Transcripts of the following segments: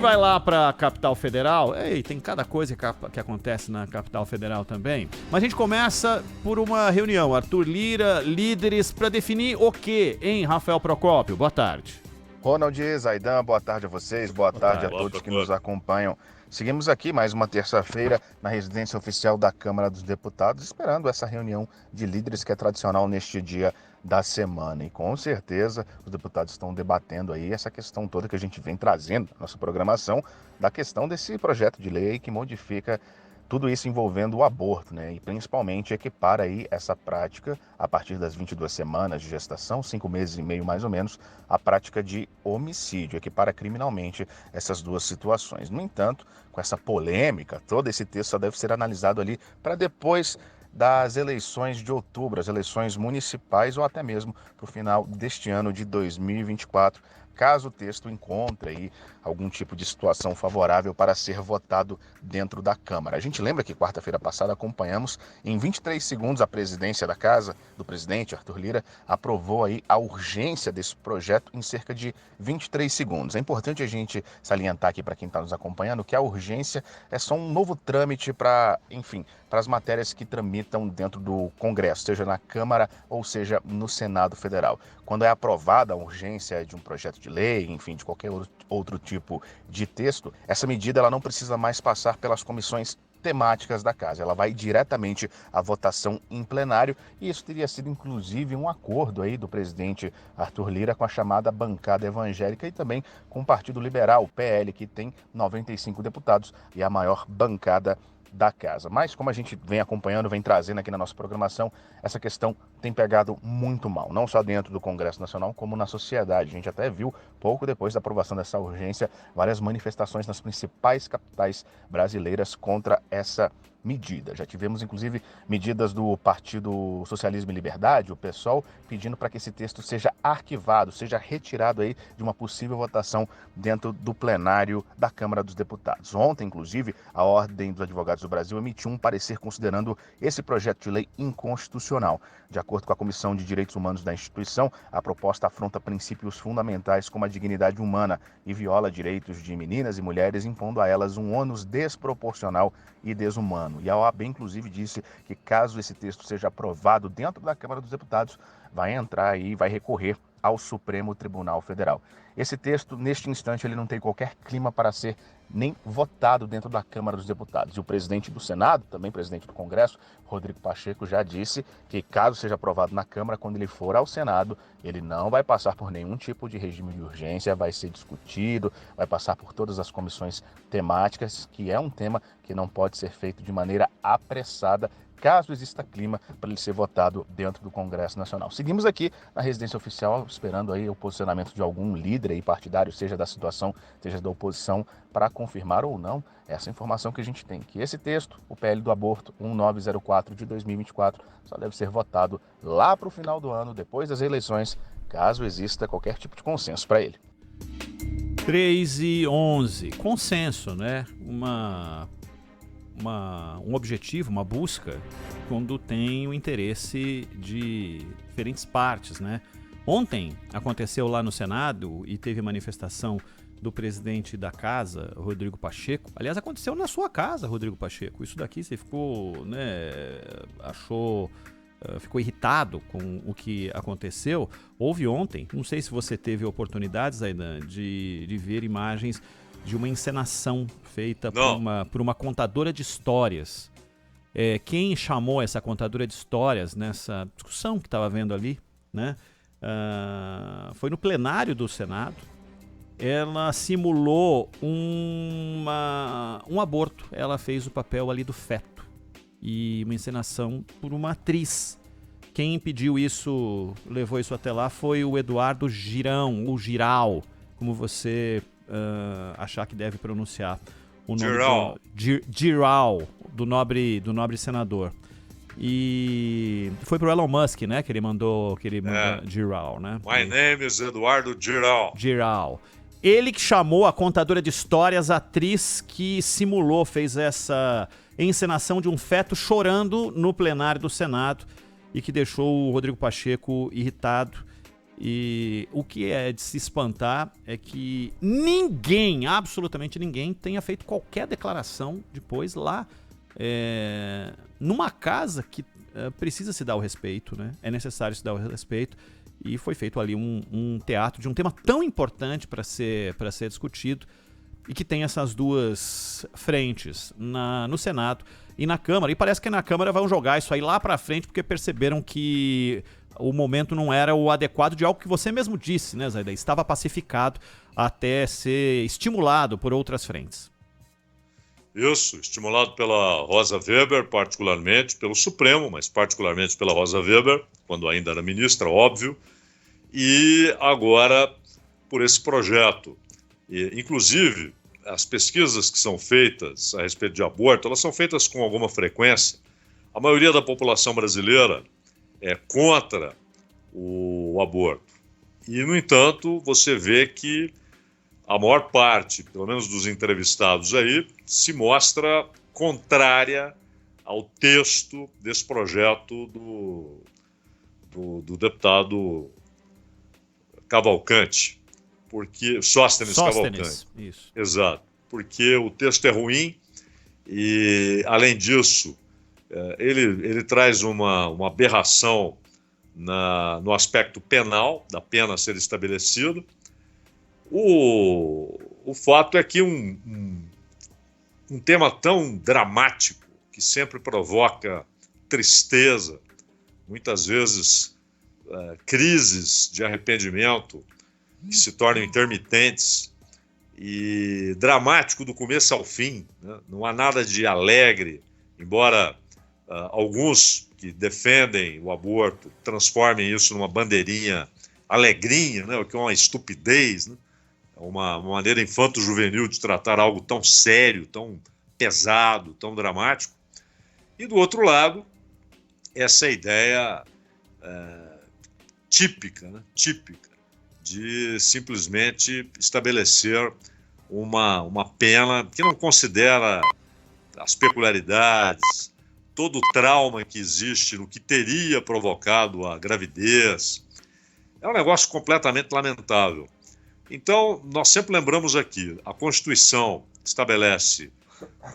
Vai lá para a capital federal. Ei, tem cada coisa que acontece na capital federal também. Mas a gente começa por uma reunião. Arthur Lira, líderes, para definir o quê, hein, Rafael Procópio? Boa tarde. Ronald, Zaidan, boa tarde a vocês, boa tarde a todos que nos acompanham. Seguimos aqui mais uma terça-feira na residência oficial da Câmara dos Deputados, esperando essa reunião de líderes que é tradicional neste dia da semana. E com certeza os deputados estão debatendo aí essa questão toda que a gente vem trazendo na nossa programação, da questão desse projeto de lei que modifica tudo isso envolvendo o aborto, né? E principalmente equipara aí essa prática, a partir das 22 semanas de gestação, 5 meses e meio mais ou menos, a prática de homicídio, equipara criminalmente essas duas situações. No entanto, com essa polêmica, todo esse texto só deve ser analisado ali para depois das eleições de outubro, as eleições municipais ou até mesmo para o final deste ano de 2024, caso o texto encontre aí algum tipo de situação favorável para ser votado dentro da Câmara. A gente lembra que quarta-feira passada acompanhamos em 23 segundos a presidência da Casa, do presidente Arthur Lira, aprovou aí a urgência desse projeto em cerca de 23 segundos. É importante a gente salientar aqui para quem está nos acompanhando que a urgência é só um novo trâmite para, enfim, para as matérias que tramitam dentro do Congresso, seja na Câmara ou seja no Senado Federal. Quando é aprovada a urgência de um projeto de lei, enfim, de qualquer outro tipo de texto, essa medida ela não precisa mais passar pelas comissões temáticas da Casa. Ela vai diretamente à votação em plenário e isso teria sido inclusive um acordo aí do presidente Arthur Lira com a chamada bancada evangélica e também com o Partido Liberal, o PL, que tem 95 deputados e a maior bancada da Casa. Mas como a gente vem acompanhando, vem trazendo aqui na nossa programação, essa questão tem pegado muito mal, não só dentro do Congresso Nacional, como na sociedade. A gente até viu, pouco depois da aprovação dessa urgência, várias manifestações nas principais capitais brasileiras contra essa medida. Já tivemos, inclusive, medidas do Partido Socialismo e Liberdade, o PSOL, pedindo para que esse texto seja arquivado, seja retirado aí de uma possível votação dentro do plenário da Câmara dos Deputados. Ontem, inclusive, a Ordem dos Advogados do Brasil emitiu um parecer considerando esse projeto de lei inconstitucional. De acordo com a Comissão de Direitos Humanos da instituição, a proposta afronta princípios fundamentais como a dignidade humana e viola direitos de meninas e mulheres, impondo a elas um ônus desproporcional e desumano. E a OAB, inclusive, disse que caso esse texto seja aprovado dentro da Câmara dos Deputados, vai entrar aí, vai recorrer ao Supremo Tribunal Federal. Esse texto, neste instante, ele não tem qualquer clima para ser nem votado dentro da Câmara dos Deputados. E o presidente do Senado, também presidente do Congresso, Rodrigo Pacheco, já disse que caso seja aprovado na Câmara, quando ele for ao Senado, ele não vai passar por nenhum tipo de regime de urgência, vai ser discutido, vai passar por todas as comissões temáticas, que é um tema que não pode ser feito de maneira apressada, caso exista clima para ele ser votado dentro do Congresso Nacional. Seguimos aqui na residência oficial, esperando aí o posicionamento de algum líder aí partidário, seja da situação, seja da oposição, para confirmar ou não essa informação que a gente tem, que esse texto, o PL do aborto 1904 de 2024, só deve ser votado lá para o final do ano, depois das eleições, caso exista qualquer tipo de consenso para ele. 3:11, consenso, né? Um objetivo, uma busca, quando tem o interesse de diferentes partes, né? Ontem aconteceu lá no Senado e teve manifestação do presidente da casa, Rodrigo Pacheco. Aliás, aconteceu na sua casa, Rodrigo Pacheco. Isso daqui você ficou, né, ficou irritado com o que aconteceu. Houve ontem, não sei se você teve oportunidade, Zaidan, de ver imagens de uma encenação feita por uma contadora de histórias. Quem chamou essa contadora de histórias nessa discussão que estava havendo ali, né, foi no plenário do Senado. Ela simulou um aborto. Ela fez o papel ali do feto. E uma encenação por uma atriz. Quem pediu isso, levou isso até lá, foi o Eduardo Girão, ou Giral, como você achar que deve pronunciar o nome Giral, do nobre senador. E foi pro Elon Musk, né, que ele mandou Giral, né? My name is Eduardo Giral. Giral. Ele que chamou a contadora de histórias, a atriz que simulou, fez essa encenação de um feto chorando no plenário do Senado e que deixou o Rodrigo Pacheco irritado. E o que é de se espantar é que ninguém, absolutamente ninguém, tenha feito qualquer declaração depois lá numa casa que precisa se dar o respeito, né? É necessário se dar o respeito. E foi feito ali um teatro de um tema tão importante para ser discutido e que tem essas duas frentes no Senado e na Câmara. E parece que na Câmara vão jogar isso aí lá para frente porque perceberam que o momento não era o adequado de algo que você mesmo disse, né, Zaidan? Estava pacificado até ser estimulado por outras frentes. Isso, estimulado pela Rosa Weber, particularmente, pelo Supremo, mas particularmente pela Rosa Weber, quando ainda era ministra, óbvio, e agora por esse projeto. Inclusive, as pesquisas que são feitas a respeito de aborto, elas são feitas com alguma frequência. A maioria da população brasileira é contra o aborto. E, no entanto, você vê que a maior parte, pelo menos dos entrevistados aí, se mostra contrária ao texto desse projeto do deputado Cavalcante, porque Sóstenes Cavalcante. Isso. Exato, porque o texto é ruim e, além disso, ele traz uma aberração no aspecto penal, da pena a ser estabelecida. O fato é que um tema tão dramático, que sempre provoca tristeza, muitas vezes crises de arrependimento que se tornam intermitentes, e dramático do começo ao fim, né? Não há nada de alegre, embora alguns que defendem o aborto transformem isso numa bandeirinha alegrinha, né? O que é uma estupidez, né? Uma maneira infanto-juvenil de tratar algo tão sério, tão pesado, tão dramático. E do outro lado, essa ideia típica de simplesmente estabelecer uma pena que não considera as peculiaridades, todo o trauma que existe no que teria provocado a gravidez. É um negócio completamente lamentável. Então, nós sempre lembramos aqui, a Constituição estabelece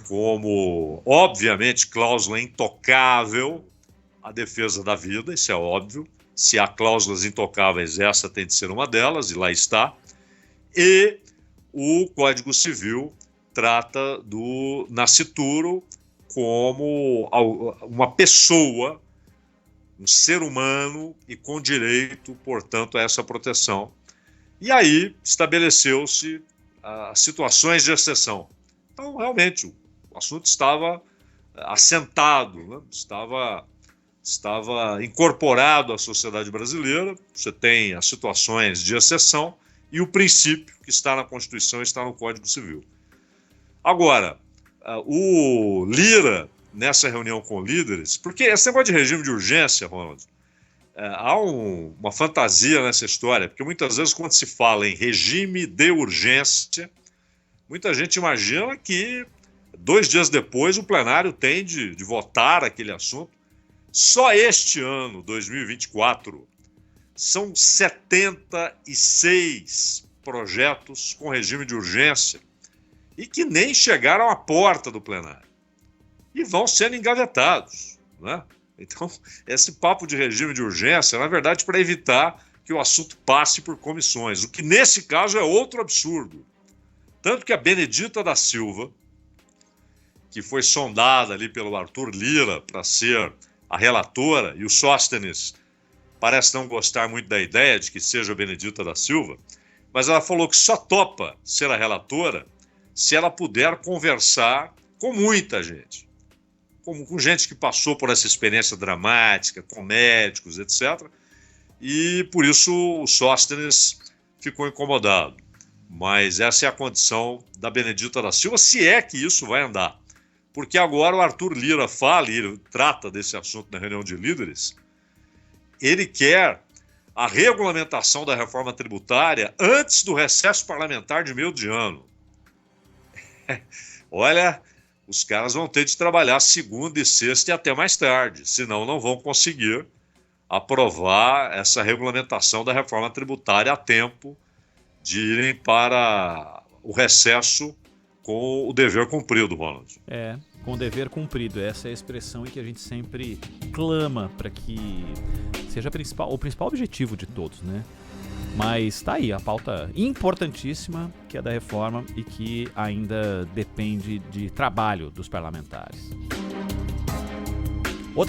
como, obviamente, cláusula intocável a defesa da vida, isso é óbvio. Se há cláusulas intocáveis, essa tem de ser uma delas, e lá está. E o Código Civil trata do nascituro como uma pessoa, um ser humano e com direito, portanto, a essa proteção. E aí estabeleceu-se as situações de exceção. Então, realmente, o assunto estava assentado, né? Estava incorporado à sociedade brasileira. Você tem as situações de exceção e o princípio que está na Constituição está no Código Civil. Agora, o Lira, nessa reunião com líderes, porque esse negócio de regime de urgência, Ronald, há uma fantasia nessa história, porque muitas vezes quando se fala em regime de urgência, muita gente imagina que 2 dias depois o plenário tem de votar aquele assunto. Só este ano, 2024, são 76 projetos com regime de urgência e que nem chegaram à porta do plenário e vão sendo engavetados, né? Então, esse papo de regime de urgência, na verdade, para evitar que o assunto passe por comissões, o que nesse caso é outro absurdo. Tanto que a Benedita da Silva, que foi sondada ali pelo Arthur Lira para ser a relatora, e o Sóstenes parece não gostar muito da ideia de que seja a Benedita da Silva, mas ela falou que só topa ser a relatora se ela puder conversar com muita gente, com gente que passou por essa experiência dramática, com médicos, etc. E por isso o Sóstenes ficou incomodado. Mas essa é a condição da Benedita da Silva, se é que isso vai andar. Porque agora o Arthur Lira fala, e ele trata desse assunto na reunião de líderes, ele quer a regulamentação da reforma tributária antes do recesso parlamentar de meio de ano. Olha, os caras vão ter de trabalhar segunda e sexta e até mais tarde, senão não vão conseguir aprovar essa regulamentação da reforma tributária a tempo de irem para o recesso com o dever cumprido, Ronald. Com o dever cumprido. Essa é a expressão em que a gente sempre clama para que seja o principal objetivo de todos, né? Mas tá aí a pauta importantíssima, que é da reforma e que ainda depende de trabalho dos parlamentares.